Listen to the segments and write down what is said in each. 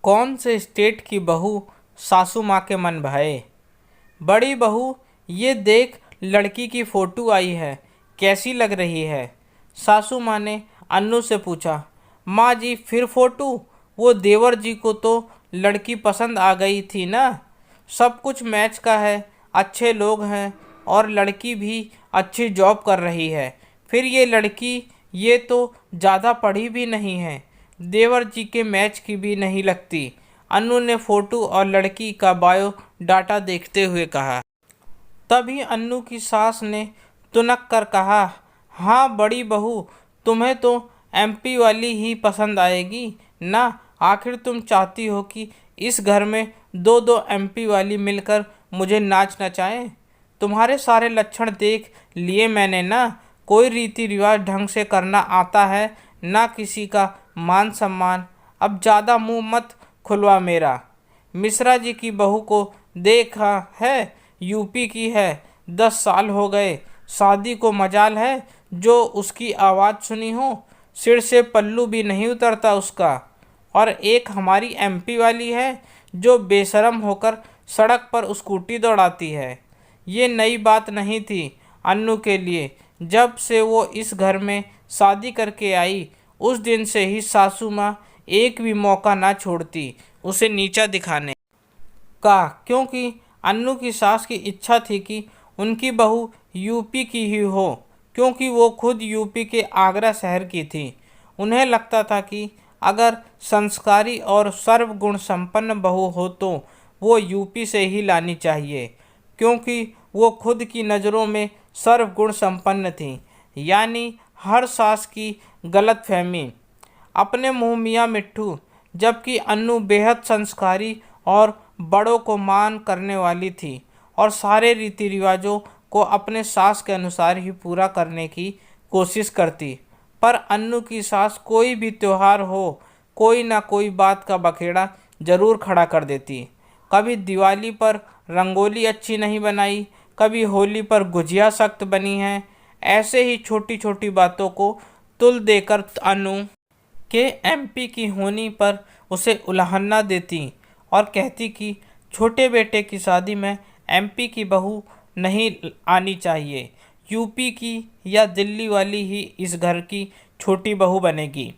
कौन से स्टेट की बहू सासू माँ के मन भाए। बड़ी बहू, ये देख लड़की की फोटो आई है, कैसी लग रही है। सासू माँ ने अन्नू से पूछा। माँ जी, फिर फोटो? वो देवर जी को तो लड़की पसंद आ गई थी ना। सब कुछ मैच का है, अच्छे लोग हैं और लड़की भी अच्छी जॉब कर रही है। फिर ये लड़की, ये तो ज़्यादा पढ़ी भी नहीं है, देवर जी के मैच की भी नहीं लगती। अन्नू ने फोटो और लड़की का बायो डाटा देखते हुए कहा। तभी अन्नू की सास ने तुनक कर कहा, हाँ बड़ी बहू, तुम्हें तो एमपी वाली ही पसंद आएगी ना। आखिर तुम चाहती हो कि इस घर में दो दो एमपी वाली मिलकर मुझे नाच नचाएं। तुम्हारे सारे लक्षण देख लिए मैंने ना। कोई रीति रिवाज ढंग से करना आता है ना, किसी का मान सम्मान। अब ज़्यादा मुंह मत खुलवा मेरा। मिश्रा जी की बहू को देखा है, यूपी की है, 10 साल हो गए शादी को। मजाल है जो उसकी आवाज़ सुनी हो, सिर से पल्लू भी नहीं उतरता उसका। और एक हमारी एमपी वाली है जो बेशरम होकर सड़क पर स्कूटी दौड़ाती है। ये नई बात नहीं थी अन्नू के लिए। जब से वो इस घर में शादी करके आई, उस दिन से ही सासू माँ एक भी मौका ना छोड़ती उसे नीचा दिखाने का, क्योंकि अन्नू की सास की इच्छा थी कि उनकी बहू यूपी की ही हो, क्योंकि वो खुद यूपी के आगरा शहर की थी। उन्हें लगता था कि अगर संस्कारी और सर्वगुण संपन्न बहू हो तो वो यूपी से ही लानी चाहिए, क्योंकि वो खुद की नज़रों में सर्वगुण संपन्न थी। यानी हर सास की गलतफहमी अपने मुँह मियाँ मिट्ठू, जबकि अन्नू बेहद संस्कारी और बड़ों को मान करने वाली थी और सारे रीति रिवाजों को अपने सास के अनुसार ही पूरा करने की कोशिश करती। पर अन्नू की सास कोई भी त्योहार हो, कोई ना कोई बात का बखेड़ा जरूर खड़ा कर देती। कभी दिवाली पर रंगोली अच्छी नहीं बनाई, कभी होली पर गुजिया सख्त बनी है। ऐसे ही छोटी छोटी बातों को तुल देकर अनु के एमपी की होनी पर उसे उलाहना देती और कहती कि छोटे बेटे की शादी में एमपी की बहू नहीं आनी चाहिए, यूपी की या दिल्ली वाली ही इस घर की छोटी बहू बनेगी।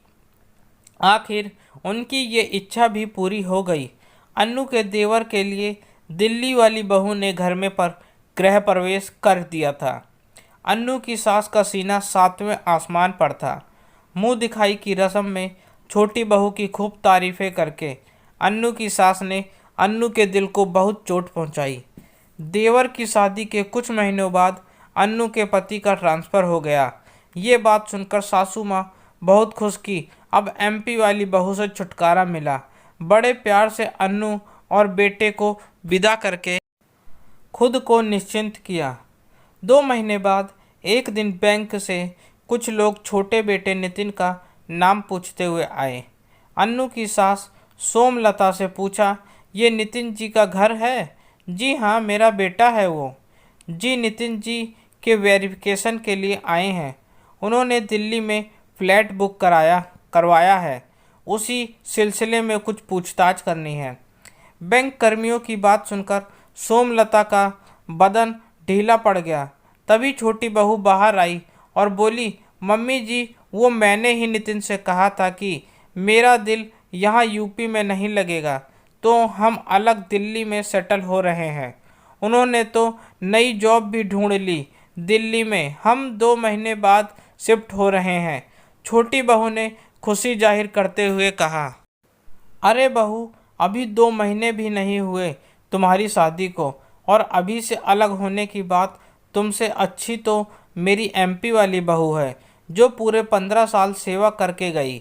आखिर उनकी ये इच्छा भी पूरी हो गई। अन्नू के देवर के लिए दिल्ली वाली बहू ने घर में पर गृह प्रवेश कर दिया था। अन्नू की सास का सीना 7वें आसमान पर था। मुंह दिखाई की रस्म में छोटी बहू की खूब तारीफ़ें करके अन्नू की सास ने अन्नू के दिल को बहुत चोट पहुंचाई। देवर की शादी के कुछ महीनों बाद अन्नू के पति का ट्रांसफ़र हो गया। ये बात सुनकर सासू माँ बहुत खुश की। अब एमपी वाली बहू से छुटकारा मिला। बड़े प्यार से अन्नू और बेटे को विदा करके खुद को निश्चिंत किया। 2 महीने बाद एक दिन बैंक से कुछ लोग छोटे बेटे नितिन का नाम पूछते हुए आए। अन्नू की सास सोमलता से पूछा, ये नितिन जी का घर है? जी हाँ, मेरा बेटा है वो। जी, नितिन जी के वेरिफिकेशन के लिए आए हैं। उन्होंने दिल्ली में फ्लैट बुक करवाया है, उसी सिलसिले में कुछ पूछताछ करनी है। बैंक कर्मियों की बात सुनकर सोमलता का बदन ढीला पड़ गया। तभी छोटी बहू बाहर आई और बोली, मम्मी जी, वो मैंने ही नितिन से कहा था कि मेरा दिल यहाँ यूपी में नहीं लगेगा, तो हम अलग दिल्ली में सेटल हो रहे हैं। उन्होंने तो नई जॉब भी ढूंढ ली दिल्ली में। हम 2 महीने बाद शिफ्ट हो रहे हैं। छोटी बहू ने खुशी जाहिर करते हुए कहा। अरे बहू, अभी 2 महीने भी नहीं हुए तुम्हारी शादी को, और अभी से अलग होने की बात। तुमसे अच्छी तो मेरी एमपी वाली बहू है जो पूरे 15 साल सेवा करके गई।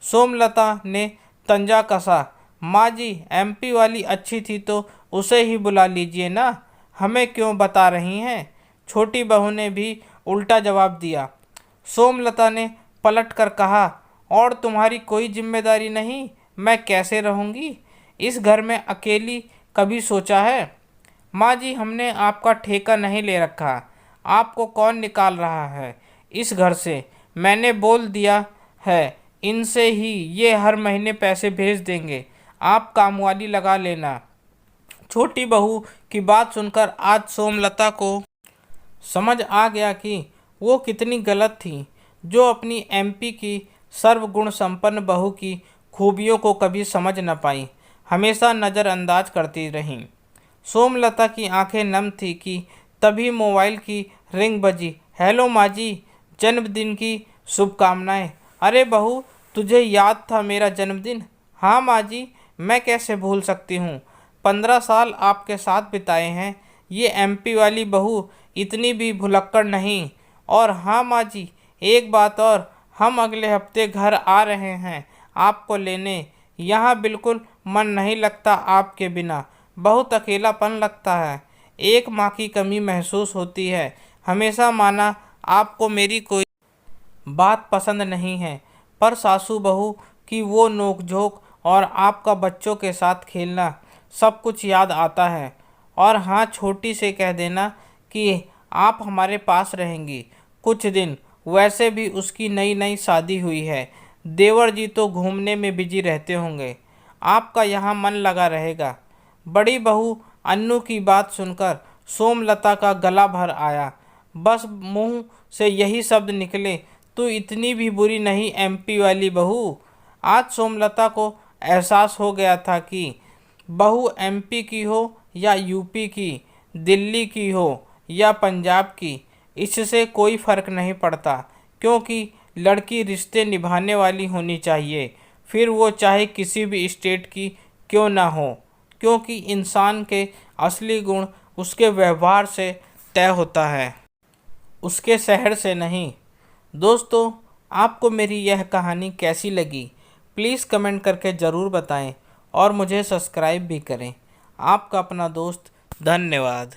सोमलता ने तंजा कसा। माँ जी, एमपी वाली अच्छी थी तो उसे ही बुला लीजिए ना, हमें क्यों बता रही हैं? छोटी बहू ने भी उल्टा जवाब दिया। सोमलता ने पलट कर कहा, और तुम्हारी कोई जिम्मेदारी नहीं? मैं कैसे रहूँगी इस घर में अकेली? कभी सोचा है? माँ जी, हमने आपका ठेका नहीं ले रखा। आपको कौन निकाल रहा है इस घर से? मैंने बोल दिया है इनसे ही, ये हर महीने पैसे भेज देंगे। आप कामवाली लगा लेना। छोटी बहू की बात सुनकर आज सोमलता को समझ आ गया कि वो कितनी गलत थी, जो अपनी एमपी की सर्वगुण संपन्न बहू की खूबियों को कभी समझ न पाई, हमेशा नज़रअंदाज करती रहीं। सोमलता की आंखें नम थी कि तभी मोबाइल की रिंग बजी। हेलो माँ जी, जन्मदिन की शुभकामनाएं। अरे बहू, तुझे याद था मेरा जन्मदिन? हाँ माँ जी, मैं कैसे भूल सकती हूँ। 15 साल आपके साथ बिताए हैं। ये एमपी वाली बहू इतनी भी भुलक्कड़ नहीं। और हाँ माँ जी, एक बात और, हम अगले हफ्ते घर आ रहे हैं आपको लेने। यहाँ बिल्कुल मन नहीं लगता आपके बिना, बहुत अकेलापन लगता है। एक माँ की कमी महसूस होती है। हमेशा माना आपको मेरी कोई बात पसंद नहीं है, पर सासू बहू की वो नोक-झोंक और आपका बच्चों के साथ खेलना सब कुछ याद आता है। और हाँ, छोटी से कह देना कि आप हमारे पास रहेंगी कुछ दिन। वैसे भी उसकी नई नई शादी हुई है, देवर जी तो घूमने में बिजी रहते होंगे, आपका यहाँ मन लगा रहेगा। बड़ी बहू अन्नू की बात सुनकर सोमलता का गला भर आया। बस मुंह से यही शब्द निकले, तू इतनी भी बुरी नहीं एमपी वाली बहू। आज सोमलता को एहसास हो गया था कि बहू एमपी की हो या यूपी की, दिल्ली की हो या पंजाब की, इससे कोई फ़र्क नहीं पड़ता, क्योंकि लड़की रिश्ते निभाने वाली होनी चाहिए, फिर वो चाहे किसी भी स्टेट की क्यों ना हो, क्योंकि इंसान के असली गुण उसके व्यवहार से तय होता है, उसके शहर से नहीं। दोस्तों, आपको मेरी यह कहानी कैसी लगी? प्लीज़ कमेंट करके ज़रूर बताएं और मुझे सब्सक्राइब भी करें। आपका अपना दोस्त, धन्यवाद।